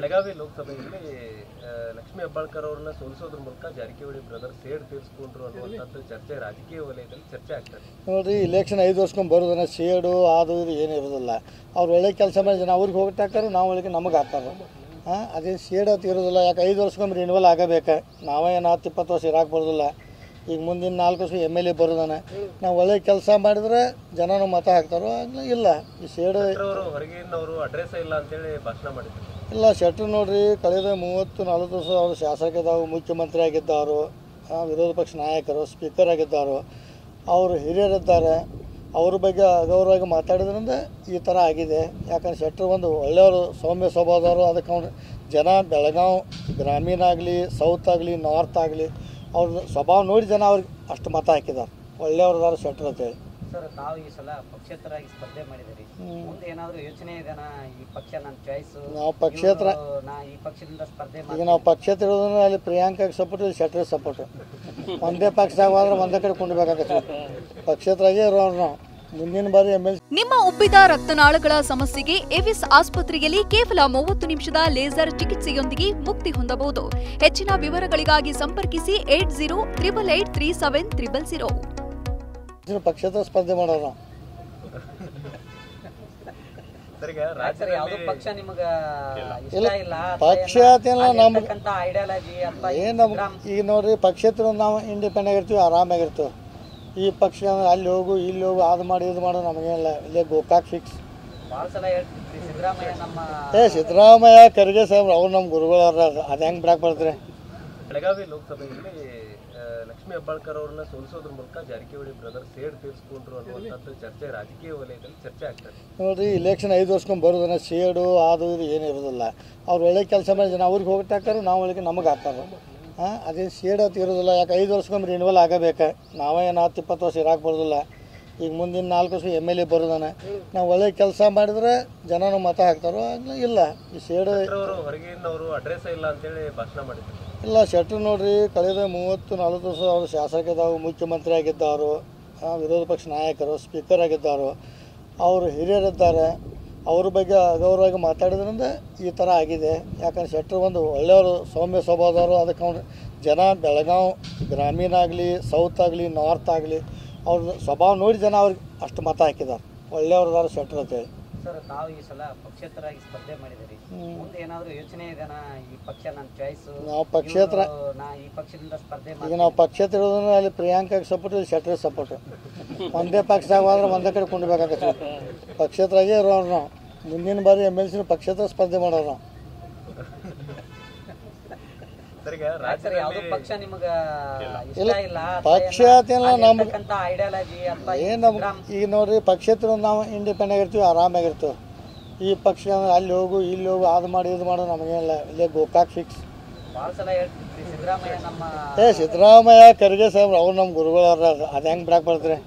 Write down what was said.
ಬೆಳಗಾವಿ ಲೋಕಸಭೆಯಲ್ಲಿ ಲಕ್ಷ್ಮೀ ಹೆಬ್ಬಾಳ್ಕರ್ ಅವರನ್ನ ಸೋಲಿಸೋದ್ರ ಮೂಲಕ ಜಾರಕಿಹೊಳಿ ಬ್ರದರ್ ಸೇಡ್ ತೀರಿಸ್ಕೊಂಡ್ರು ಅನ್ನುವಂಥದ್ದು ಚರ್ಚೆ ರಾಜಕೀಯ ವಲಯದಲ್ಲಿ ಚರ್ಚೆ ಆಗ್ತದೆ. ನೋಡಿರಿ, ಇಲೆಕ್ಷನ್ 5 ವರ್ಷಕ್ಕೊಮ್ಮೆ ಬರೋದನ್ನ ಸೇಡು ಅದು ಇದು ಏನು ಇರೋದಿಲ್ಲ. ಅವ್ರು ಒಳ್ಳೆ ಕೆಲಸ ಮಾಡಿ ಜನ ಅವ್ರಿಗೆ ಹೋಗಿ ಹಾಕ್ತಾರೆ, ನಾವು ಒಳಗೆ ನಮಗೆ ಹಾಕ್ತಾರೆ. ಅದೇನು ಸೇಡ್ ಅಂತ ಇರೋದಿಲ್ಲ. ಯಾಕೆ 5 ವರ್ಷಕ್ಕೊಮ್ಮೆ ರಿನ್ಯೂವಲ್ ಆಗಬೇಕು. ನಾವೇ 10-20 ವರ್ಷ ಇರಾಕ್ ಬರೋದಿಲ್ಲ. ಈಗ ಮುಂದಿನ 4 ವರ್ಷ MLA ಬರೋದಾನೆ. ನಾವು ಒಳ್ಳೆ ಕೆಲಸ ಮಾಡಿದ್ರೆ ಜನನು ಮತ ಹಾಕ್ತಾರೋ ಇಲ್ಲ. ಈ ಸೇಡು ಹೊರಗಿನವರು ಅಡ್ರೆಸ್ ಇಲ್ಲ ಅಂತೇಳಿ ಭಾಷಣ ಮಾಡಿದ್ರು. ಇಲ್ಲ, ಶೆಟ್ರು ನೋಡ್ರಿ, ಕಳೆದ 30-40 ವರ್ಷ ಅವರು ಶಾಸಕರಿದ್ದಾವೆ, ಮುಖ್ಯಮಂತ್ರಿ ಆಗಿದ್ದವರು, ವಿರೋಧ ಪಕ್ಷ ನಾಯಕರು, ಸ್ಪೀಕರ್ ಆಗಿದ್ದವರು, ಅವರು ಹಿರಿಯರಿದ್ದಾರೆ. ಅವ್ರ ಬಗ್ಗೆ ಅಗೌರವಾಗಿ ಮಾತಾಡಿದ್ರಿಂದ ಈ ಥರ ಆಗಿದೆ. ಯಾಕಂದ್ರೆ ಶೆಟ್ರು ಒಂದು ಒಳ್ಳೆಯವರು, ಸೌಮ್ಯ ಸ್ವಭಾವದವರು. ಅದಕ್ಕೆ ಅವ್ರು ಜನ ಬೆಳಗಾವಿ ಗ್ರಾಮೀಣ ಆಗಲಿ, ಸೌತ್ ಆಗಲಿ, ನಾರ್ತ್ ಆಗಲಿ, ಅವ್ರ ಸ್ವಭಾವ ನೋಡಿ ಜನ ಅವ್ರಿಗೆ ಅಷ್ಟು ಮತ ಹಾಕಿದ್ದಾರೆ. ಒಳ್ಳೆಯವ್ರದಾರ ಶೆಟ್ರು ಅಂತೇಳಿ. ಸರ್, ತಾವು ಈ ಸಲ ಪಕ್ಷೇತರಾಗಿ ಸ್ಪರ್ಧೆ ಮಾಡಿದಿರಿ. ಮುಂದೆ ಏನಾದರೂ ಯೋಚನೆ ಇದೆನಾ? ಈ ಪಕ್ಷ ನನ್ನ ಚಾಯ್ಸ್, ನಾವು ಪಕ್ಷೇತರ ಈ ಪಕ್ಷದಿಂದ ಸ್ಪರ್ಧೆ ಈಗ ನಾವು ಪಕ್ಷೇತರ ಇರೋದ್ರೆ ಅಲ್ಲಿ ಪ್ರಿಯಾಂಕಾಗೆ ಸಪೋರ್ಟ್, ಇಲ್ಲಿ ಶೆಟ್ರಿಗೆ ಸಪೋರ್ಟ್. ಒಂದೇ ಪಕ್ಷದಾಗ ಹೋದ್ರೆ ಒಂದೇ ಕಡೆ ಕೊಂಡ್ಬೇಕಾಗತ್ತೆ. ಪಕ್ಷೇತರಾಗೆ ಇರೋರು ನಾವು. ಮುಂದಿನ ಬಾರಿ MLC. ನಿಮ್ಮ ಉಬ್ಬಿದ ರಕ್ತನಾಳಗಳ ಸಮಸ್ಯೆಗೆ ಎವಿಸ್ ಆಸ್ಪತ್ರೆಯಲ್ಲಿ ಕೇವಲ 30 ನಿಮಿಷದ ಲೇಸರ್ ಚಿಕಿತ್ಸೆಯೊಂದಿಗೆ ಮುಕ್ತಿ ಹೊಂದಬಹುದು. ಹೆಚ್ಚಿನ ವಿವರಗಳಿಗಾಗಿ ಸಂಪರ್ಕಿಸಿ 8088837300. ಪಕ್ಷೇತರ ಸ್ಪರ್ಧೆ ಮಾಡೋರು. ಪಕ್ಷ ನಿಮಗೆ ಇಷ್ಟ ಇಲ್ಲ? ಪಕ್ಷ ಅಂತೆಲ್ಲ ನಮ್ಗೆ ಐಡಿಯಾಲಜಿ ಅಂತ ಏನು ನಮ್ಗೆ ಈಗ ನೋಡ್ರಿ, ಪಕ್ಷೇತರ ನಾವು ಇಂಡಿಪೆಂಡೆಂಟ್ ಆಗಿರ್ತೀವಿ, ಆರಾಮಾಗಿರ್ತೀವಿ. ಈ ಪಕ್ಷ ಅಂದ್ರೆ ಅಲ್ಲಿ ಹೋಗು ಇಲ್ಲಿ ಹೋಗು ಅದು ಮಾಡಿ ಇದು ಮಾಡೋ ನಮಗೇನಿಲ್ಲ. ಇಲ್ಲೇ ಗೋಕಾಕ್ ಫಿಕ್ಸ್. ಭಾಳ ಸಲ ಹೇಳ್ತೀವಿ ಸಿದ್ದರಾಮಯ್ಯ ನಮ್ಮ ಸಿದ್ದರಾಮಯ್ಯ ಖರ್ಗೆ ಸಾಹೇಬ್ರು ಅವ್ರು ನಮ್ಮ ಗುರುಗಳವ್ರ. ಅದು ಹೆಂಗೆ ಬಿಡಾಕ್ ಬರ್ತಾರೆ? ಬೆಳಗಾವಿ ಲೋಕಸಭೆಯಲ್ಲಿ ಲಕ್ಷ್ಮೀ ಹೆಬ್ಬಾಳ್ಕರ್ ಅವರನ್ನ ಸೋಲಿಸೋದ್ರ ಮೂಲಕ ಜಾರಕಿಹೊಳಿ ಬ್ರದರ್ ಸೇಡ್ ತೀರಿಸ್ಕೊಂಡ್ರು ಅನ್ನುವಂಥದ್ದು ಚರ್ಚೆ ರಾಜಕೀಯ ವಲಯದಲ್ಲಿ ಚರ್ಚೆ ಆಗ್ತದೆ. ನೋಡಿರಿ, ಇಲೆಕ್ಷನ್ 5 ವರ್ಷಕ್ಕೊಮ್ಮೆ ಬರೋದನ್ನ ಸೇಡು ಅದು ಇದು ಏನು ಇರೋದಿಲ್ಲ. ಅವ್ರು ಒಳ್ಳೆ ಕೆಲಸ ಮಾಡಿ ಜನ ಅವ್ರಿಗೆ ಹೋಗಿ ಹಾಕ್ತಾರೆ, ನಾವು ಒಳಗೆ ನಮಗೆ ಹಾಕ್ತಾರೆ. ಅದೇನು ಸೇಡು ಅಂತ ಇರೋದಿಲ್ಲ. ಯಾಕೆ 5 ವರ್ಷಕ್ಕೊಮ್ಮೆ ರಿನ್ಯೂವಲ್ ಆಗಬೇಕು. ನಾವೇ 10-20 ವರ್ಷ ಇರಾಕ್ ಬರೋದಿಲ್ಲ. ಈಗ ಮುಂದಿನ 4 ವರ್ಷ MLA ಬರೋದಾನೆ. ನಾವು ಒಳ್ಳೆ ಕೆಲಸ ಮಾಡಿದ್ರೆ ಜನನು ಮತ ಹಾಕ್ತಾರೋ ಇಲ್ಲ. ಈ ಸೇಡು ಹೊರಗಿನವರು ಅಡ್ರೆಸ್ ಇಲ್ಲ ಅಂತೇಳಿ ಭಾಷಣ ಮಾಡಿದ್ರು. ಇಲ್ಲ, ಶೆಟ್ರು ನೋಡ್ರಿ, ಕಳೆದ 30-40 ವರ್ಷ ಅವರು ಶಾಸಕರಿದ್ದಾವೆ, ಮುಖ್ಯಮಂತ್ರಿ ಆಗಿದ್ದವರು, ವಿರೋಧ ಪಕ್ಷ ನಾಯಕರು, ಸ್ಪೀಕರ್ ಆಗಿದ್ದವರು, ಅವರು ಹಿರಿಯರಿದ್ದಾರೆ. ಅವ್ರ ಬಗ್ಗೆ ಅಗೌರವಾಗಿ ಮಾತಾಡಿದ್ರಿಂದ ಈ ಥರ ಆಗಿದೆ. ಯಾಕಂದ್ರೆ ಶೆಟ್ರು ಒಂದು ಒಳ್ಳೆಯವರು, ಸೌಮ್ಯ ಸ್ವಭಾವದವರು. ಅದಕ್ಕೆ ಅವ್ರು ಜನ ಬೆಳಗಾವಿ ಗ್ರಾಮೀಣ ಆಗಲಿ, ಸೌತ್ ಆಗಲಿ, ನಾರ್ತ್ ಆಗಲಿ, ಅವ್ರ ಸ್ವಭಾವ ನೋಡಿ ಜನ ಅವ್ರಿಗೆ ಅಷ್ಟು ಮತ ಹಾಕಿದ್ದಾರೆ. ಒಳ್ಳೆಯವ್ರದಾರ ಶೆಟ್ರು ಅಂತೇಳಿ. ಸರ್, ತಾವು ಈ ಸಲ ಪಕ್ಷೇತರಾಗಿ ಸ್ಪರ್ಧೆ ಮಾಡಿದಿರಿ. ಮುಂದೆ ಏನಾದರೂ ಯೋಚನೆ ಇದೆನಾ? ಈ ಪಕ್ಷ ನನ್ನ ಚಾಯ್ಸ್, ನಾವು ಪಕ್ಷೇತರ ಈ ಪಕ್ಷದಿಂದ ಸ್ಪರ್ಧೆ ಈಗ ನಾವು ಪಕ್ಷೇತರ ಇರೋದ್ರೆ ಅಲ್ಲಿ ಪ್ರಿಯಾಂಕಾಗೆ ಸಪೋರ್ಟ್, ಇಲ್ಲಿ ಶೆಟ್ರಿಗೆ ಸಪೋರ್ಟ್. ಒಂದೇ ಪಕ್ಷದಾಗ ಹೋದ್ರೆ ಒಂದೇ ಕಡೆ ಕೊಂಡ್ಬೇಕಾಗತ್ತೆ. ಪಕ್ಷೇತರಾಗೆ ಇರೋರು ನಾವು. ಮುಂದಿನ ಬಾರಿ MLC ಪಕ್ಷೇತರ ಸ್ಪರ್ಧೆ ಮಾಡೋರು ನಾವು. ಪಕ್ಷ ನಿಮಗೆ ಇಷ್ಟ ಇಲ್ಲ? ಪಕ್ಷ ಅಂತೆಲ್ಲ ನಮ್ಗೆ ಐಡಿಯಾಲಜಿ ಅಂತ ಏನು ನಮ್ಗೆ ಈಗ ನೋಡ್ರಿ, ಪಕ್ಷೇತರ ನಾವು ಇಂಡಿಪೆಂಡೆಂಟ್ ಆಗಿರ್ತೀವಿ, ಆರಾಮಾಗಿರ್ತೀವಿ. ಈ ಪಕ್ಷ ಅಂದ್ರೆ ಅಲ್ಲಿ ಹೋಗು ಇಲ್ಲಿ ಹೋಗು ಅದು ಮಾಡಿ ಇದು ಮಾಡೋ ನಮಗೇನಿಲ್ಲ. ಇಲ್ಲೇ ಗೋಕಾಕ್ ಫಿಕ್ಸ್. ಭಾಳ ಸಲ ಹೇಳ್ತೀವಿ ಸಿದ್ದರಾಮಯ್ಯ ನಮ್ಮ ಸಿದ್ದರಾಮಯ್ಯ ಖರ್ಗೆ ಸಾಹೇಬ್ರು ಅವ್ರು ನಮ್ಮ ಗುರುಗಳವ್ರ. ಅದು ಹೆಂಗೆ ಬಿಡಾಕ್ ಬರ್ತಾರೆ?